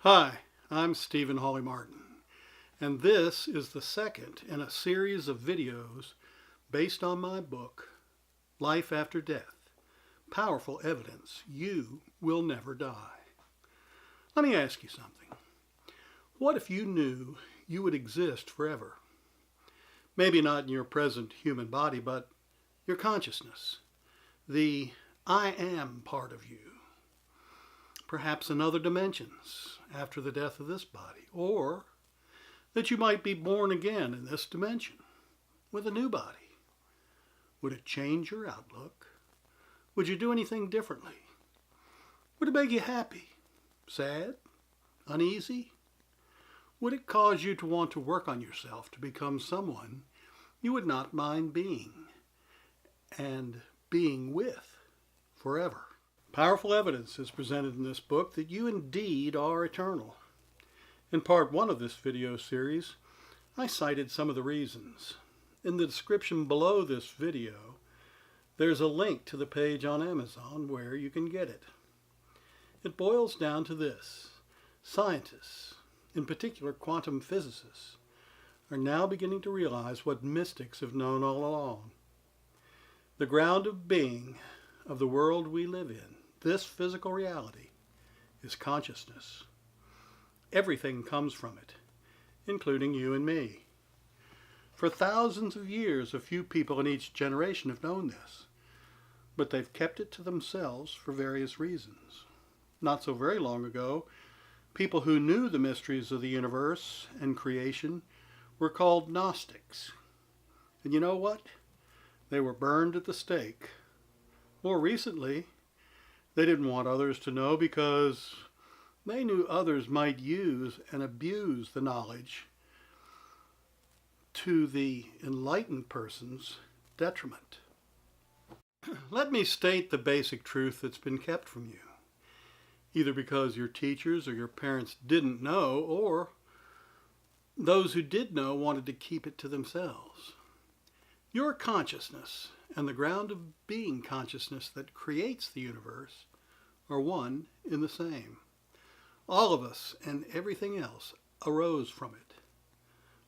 Hi, I'm Stephen Hawley Martin, and this is the second in a series of videos based on my book, Life After Death, Powerful Evidence You Will Never Die. Let me ask you something. What if you knew you would exist forever? Maybe not in your present human body, but your consciousness, the I am part of you. Perhaps in other dimensions after the death of this body, or that you might be born again in this dimension with a new body. Would it change your outlook? Would you do anything differently? Would it make you happy, sad, uneasy? Would it cause you to want to work on yourself to become someone you would not mind being and being with forever? Powerful evidence is presented in this book that you indeed are eternal. In part one of this video series, I cited some of the reasons. In the description below this video, there's a link to the page on Amazon where you can get it. It boils down to this. Scientists, in particular quantum physicists, are now beginning to realize what mystics have known all along. The ground of being of the world we live in, this physical reality, is consciousness. Everything comes from it, including you and me. For thousands of years, a few people in each generation have known this, but they've kept it to themselves for various reasons. Not so very long ago, people who knew the mysteries of the universe and creation were called Gnostics. And you know what? They were burned at the stake. More recently, they didn't want others to know because they knew others might use and abuse the knowledge to the enlightened person's detriment. Let me state the basic truth that's been kept from you, either because your teachers or your parents didn't know, or those who did know wanted to keep it to themselves. Your consciousness and the ground of being consciousness that creates the universe are one in the same. All of us and everything else arose from it.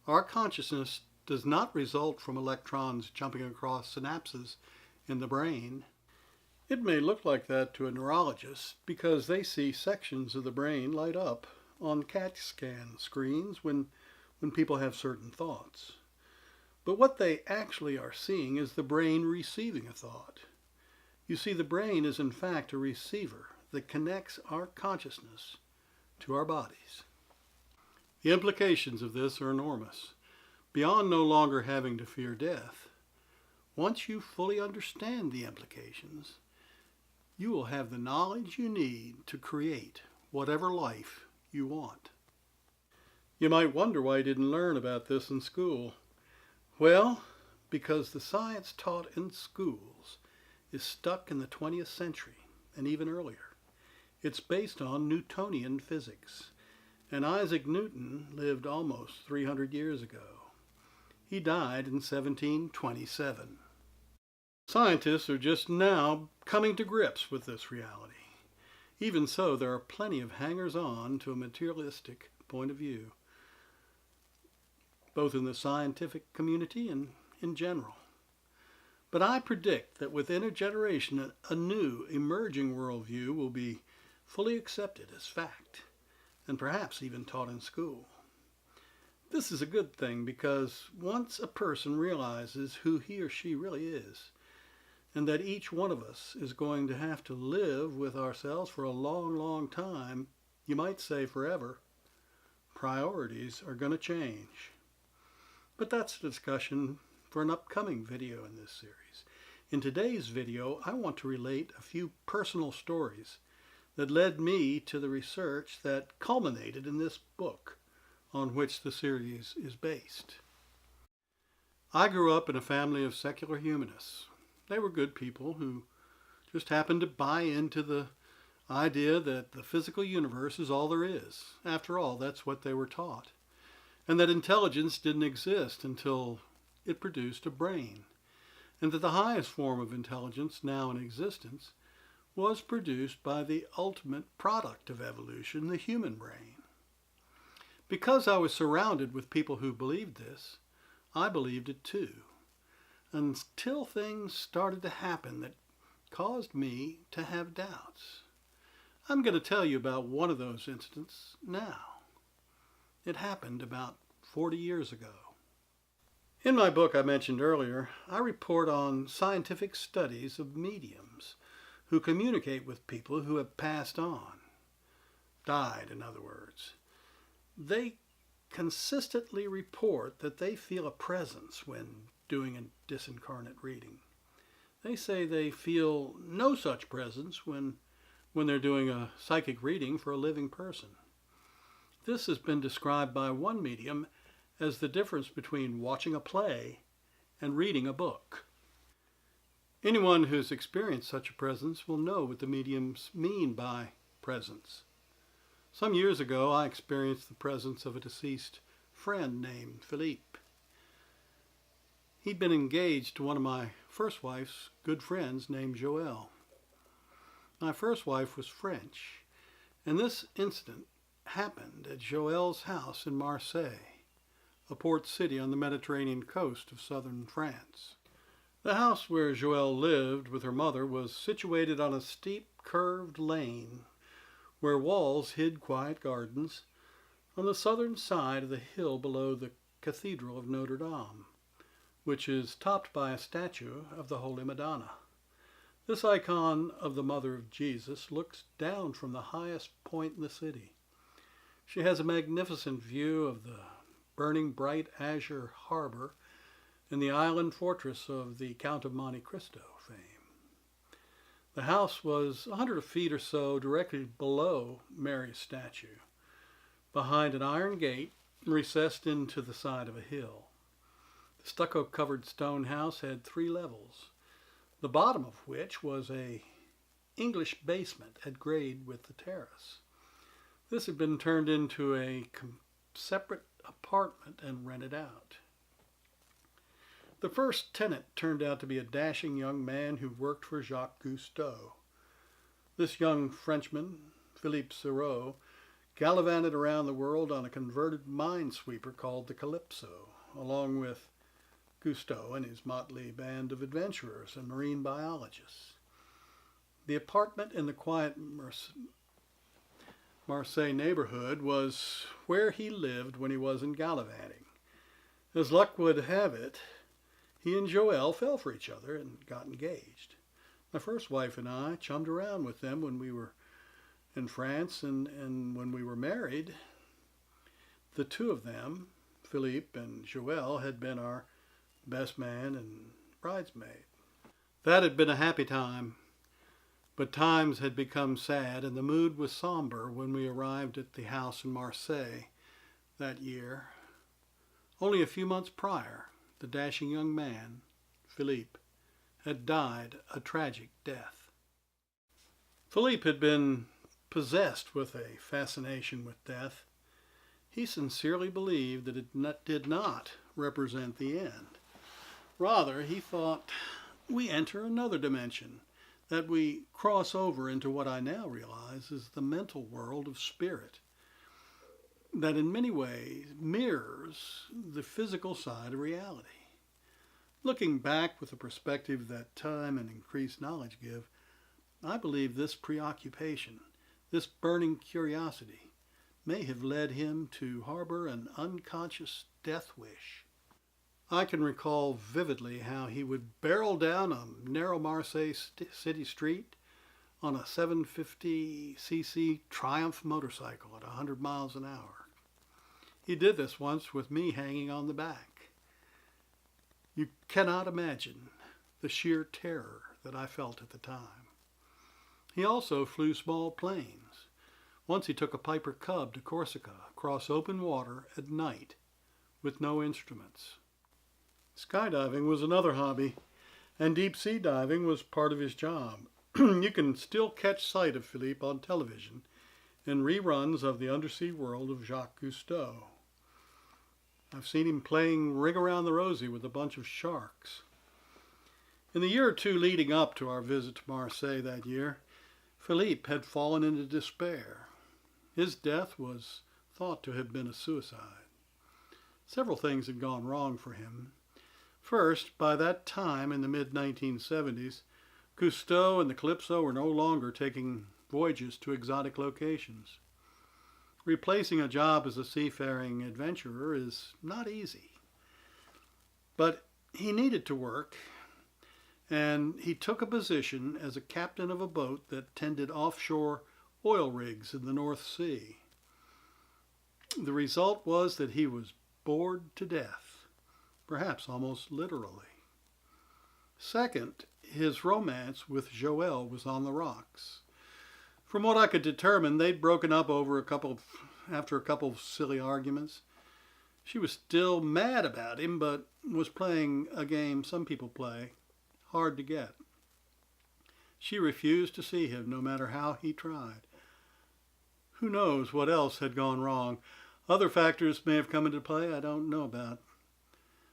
Our consciousness does not result from electrons jumping across synapses in the brain. It may look like that to a neurologist because they see sections of the brain light up on CAT scan screens when people have certain thoughts. But what they actually are seeing is the brain receiving a thought. You see, the brain is in fact a receiver that connects our consciousness to our bodies. The implications of this are enormous. Beyond no longer having to fear death, once you fully understand the implications, you will have the knowledge you need to create whatever life you want. You might wonder why I didn't learn about this in school. Well, because the science taught in schools is stuck in the 20th century and even earlier. It's based on Newtonian physics, and Isaac Newton lived almost 300 years ago. He died in 1727. Scientists are just now coming to grips with this reality. Even so, there are plenty of hangers-on to a materialistic point of view, both in the scientific community and in general. But I predict that within a generation, a new emerging worldview will be fully accepted as fact, and perhaps even taught in school. This is a good thing because once a person realizes who he or she really is, and that each one of us is going to have to live with ourselves for a long, long time, you might say forever, priorities are going to change. But that's a discussion for an upcoming video in this series. In today's video, I want to relate a few personal stories that led me to the research that culminated in this book on which the series is based. I grew up in a family of secular humanists. They were good people who just happened to buy into the idea that the physical universe is all there is. After all, that's what they were taught. And that intelligence didn't exist until it produced a brain. And that the highest form of intelligence now in existence was produced by the ultimate product of evolution, the human brain. Because I was surrounded with people who believed this, I believed it too, until things started to happen that caused me to have doubts. I'm going to tell you about one of those incidents now. It happened about 40 years ago. In my book I mentioned earlier, I report on scientific studies of mediums who communicate with people who have passed on, died in other words. They consistently report that they feel a presence when doing a disincarnate reading. They say they feel no such presence when they're doing a psychic reading for a living person. This has been described by one medium as the difference between watching a play and reading a book. Anyone who's experienced such a presence will know what the mediums mean by presence. Some years ago, I experienced the presence of a deceased friend named Philippe. He'd been engaged to one of my first wife's good friends named Joël. My first wife was French, and this incident happened at Joël's house in Marseille, a port city on the Mediterranean coast of southern France. The house where Joël lived with her mother was situated on a steep, curved lane where walls hid quiet gardens on the southern side of the hill below the Cathedral of Notre Dame, which is topped by a statue of the Holy Madonna. This icon of the Mother of Jesus looks down from the highest point in the city. She has a magnificent view of the burning bright azure harbor and the island fortress of the Count of Monte Cristo fame. The house was 100 feet or so directly below Mary's statue, behind an iron gate recessed into the side of a hill. The stucco-covered stone house had 3 levels, the bottom of which was a English basement at grade with the terrace. This had been turned into a separate apartment and rented out. The first tenant turned out to be a dashing young man who worked for Jacques Cousteau. This young Frenchman, Philippe, gallivanted around the world on a converted minesweeper called the Calypso, along with Cousteau and his motley band of adventurers and marine biologists. The apartment in the quiet Marseille neighborhood was where he lived when he wasn't gallivanting. As luck would have it, he and Joël fell for each other and got engaged. My first wife and I chummed around with them when we were in France, and when we were married, the two of them, Philippe and Joël, had been our best man and bridesmaid. That had been a happy time, but times had become sad, and the mood was somber when we arrived at the house in Marseille that year. Only a few months prior, the dashing young man, Philippe, had died a tragic death. Philippe had been possessed with a fascination with death. He sincerely believed that it did not represent the end. Rather, he thought, we enter another dimension, that we cross over into what I now realize is the mental world of spirit, that in many ways mirrors the physical side of reality. Looking back with the perspective that time and increased knowledge give, I believe this preoccupation, this burning curiosity, may have led him to harbor an unconscious death wish. I can recall vividly how he would barrel down a narrow Marseille city street on a 750cc Triumph motorcycle at 100 miles an hour. He did this once with me hanging on the back. You cannot imagine the sheer terror that I felt at the time. He also flew small planes. Once he took a Piper Cub to Corsica across open water at night with no instruments. Skydiving was another hobby, and deep-sea diving was part of his job. You can still catch sight of Philippe on television in reruns of the undersea world of Jacques Cousteau. I've seen him playing Ring Around the Rosie with a bunch of sharks. In the year or two leading up to our visit to Marseille that year, Philippe had fallen into despair. His death was thought to have been a suicide. Several things had gone wrong for him. First, by that time in the mid-1970s, Cousteau and the Calypso were no longer taking voyages to exotic locations. Replacing a job as a seafaring adventurer is not easy. But he needed to work, and he took a position as a captain of a boat that tended offshore oil rigs in the North Sea. The result was that he was bored to death, perhaps almost literally. Second, his romance with Joelle was on the rocks. From what I could determine, they'd broken up after a couple of silly arguments. She was still mad about him, but was playing a game some people play, hard to get. She refused to see him no matter how he tried. Who knows what else had gone wrong? Other factors may have come into play I don't know about.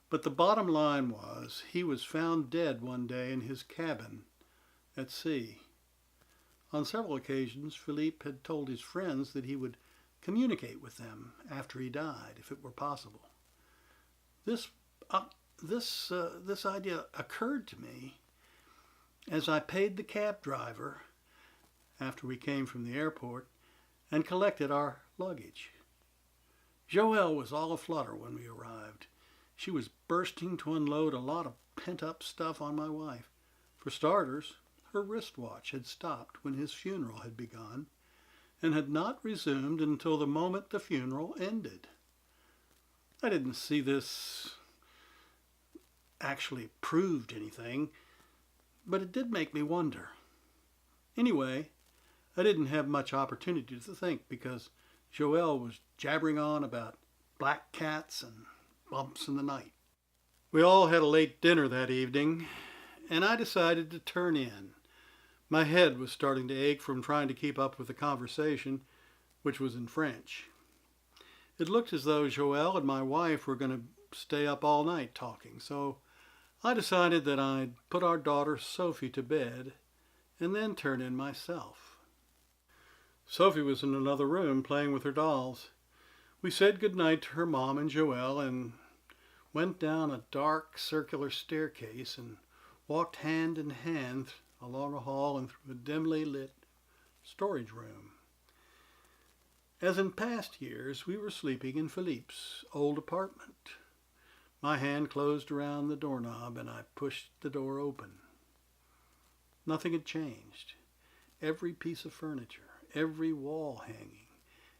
But the bottom line was he was found dead one day in his cabin at sea. On several occasions, Philippe had told his friends that he would communicate with them after he died, if it were possible. This idea occurred to me as I paid the cab driver after we came from the airport and collected our luggage. Joelle was all aflutter when we arrived. She was bursting to unload a lot of pent-up stuff on my wife. For starters, her wristwatch had stopped when his funeral had begun and had not resumed until the moment the funeral ended. I didn't see this actually proved anything, but it did make me wonder. Anyway, I didn't have much opportunity to think because Joelle was jabbering on about black cats and bumps in the night. We all had a late dinner that evening, and I decided to turn in. My head was starting to ache from trying to keep up with the conversation, which was in French. It looked as though Joelle and my wife were going to stay up all night talking, so I decided that I'd put our daughter Sophie to bed and then turn in myself. Sophie was in another room playing with her dolls. We said goodnight to her mom and Joelle and went down a dark circular staircase and walked hand in hand along a hall and through a dimly lit storage room. As in past years, we were sleeping in Philippe's old apartment. My hand closed around the doorknob and I pushed the door open. Nothing had changed. Every piece of furniture, every wall hanging,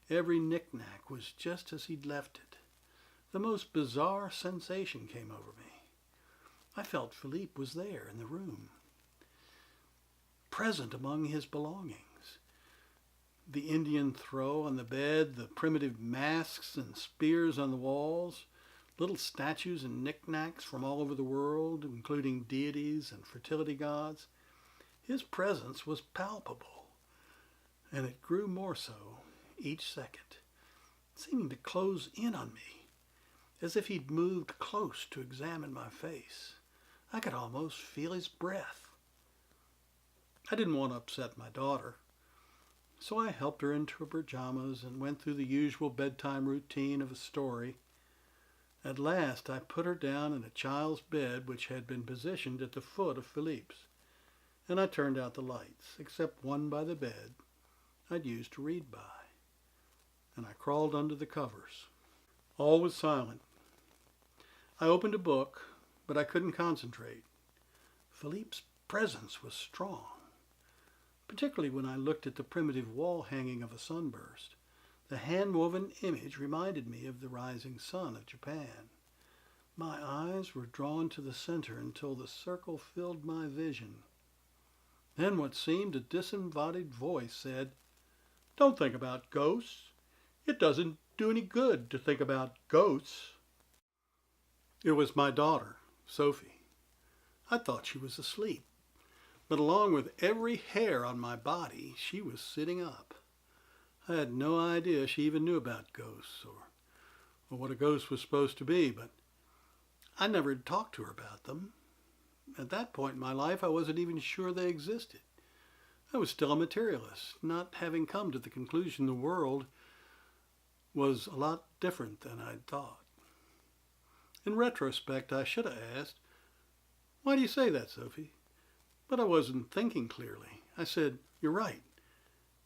every knick-knack was just as he'd left it. The most bizarre sensation came over me. I felt Philippe was there in the room, present among his belongings. The Indian throw on the bed, the primitive masks and spears on the walls, little statues and knickknacks from all over the world, including deities and fertility gods. His presence was palpable, and it grew more so each second, seeming to close in on me, as if he'd moved close to examine my face. I could almost feel his breath. I didn't want to upset my daughter, so I helped her into her pajamas and went through the usual bedtime routine of a story. At last I put her down in a child's bed which had been positioned at the foot of Philippe's, and I turned out the lights, except one by the bed I'd used to read by, and I crawled under the covers. All was silent. I opened a book, but I couldn't concentrate. Philippe's presence was strong, particularly when I looked at the primitive wall hanging of a sunburst. The hand-woven image reminded me of the rising sun of Japan. My eyes were drawn to the center until the circle filled my vision. Then what seemed a disembodied voice said, "Don't think about ghosts. It doesn't do any good to think about ghosts." It was my daughter, Sophie. I thought she was asleep, but along with every hair on my body, she was sitting up. I had no idea she even knew about ghosts or what a ghost was supposed to be, but I never had talked to her about them. At that point in my life, I wasn't even sure they existed. I was still a materialist, not having come to the conclusion the world was a lot different than I'd thought. In retrospect, I should have asked, "Why do you say that, Sophie?" But I wasn't thinking clearly. I said, "You're right.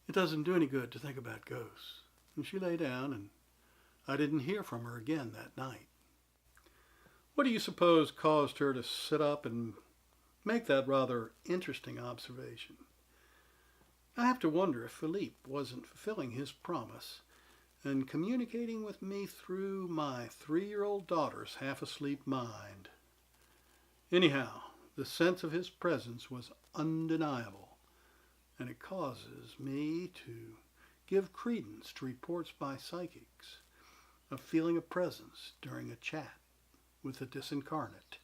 It doesn't do any good to think about ghosts." And she lay down, and I didn't hear from her again that night. What do you suppose caused her to sit up and make that rather interesting observation? I have to wonder if Philippe wasn't fulfilling his promise and communicating with me through my 3-year-old daughter's half-asleep mind. Anyhow, the sense of his presence was undeniable, and it causes me to give credence to reports by psychics of feeling a presence during a chat with the disincarnate.